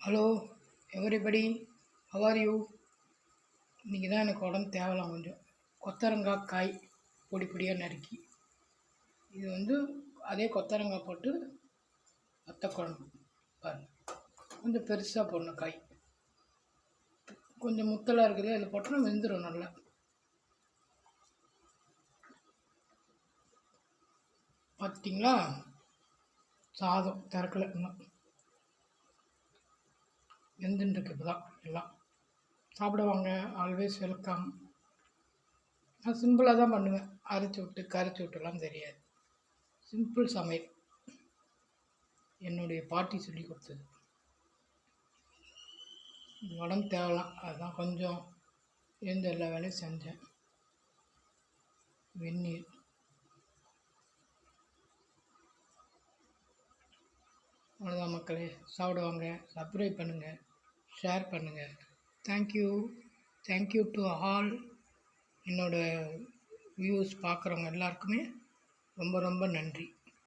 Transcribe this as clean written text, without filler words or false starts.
Hello everybody, how are you? இன்றைக்கி தான் எனக்கு உடம்பு தேவலாம் கொஞ்சம். கொத்தவரங்காய் காய் பொடி பொடியாக நறுக்கி, இது அதே கொத்தவரங்காய் போட்டு வத்த குழம்பு பாருங்கள். கொஞ்சம் பெருசாக போடணும் காய், கொஞ்சம் முத்தலாக இருக்குது. அதில் போட்டோன்னா வெந்துடும் நல்லா. பார்த்திங்களா? சாதம் திறக்கலை, இன்னும் வெந்துட்டுருக்கு. இப்போ தான் எல்லாம் சாப்பிடுவாங்க. Always welcome. நான் சிம்பிளாக தான் பண்ணுவேன். அரைச்சி விட்டு கரைச்சி விட்டுலாம் தெரியாது. சிம்பிள் சமையல், என்னுடைய பாட்டி சொல்லி கொடுத்தது. உடம்பு தேவலாம், அதுதான் கொஞ்சம் எழுந்து எல்லா வேலையும் செஞ்சேன். வெந்நீர். அவ்வளோதான் மக்களே. சாப்பிடுவாங்க. சப்ஸ்கிரைப் பண்ணுங்கள், ஷேர் பண்ணுங்கள். Thank you to all. என்னோடய வியூஸ் பார்க்குறவங்க எல்லாருக்குமே ரொம்ப ரொம்ப நன்றி.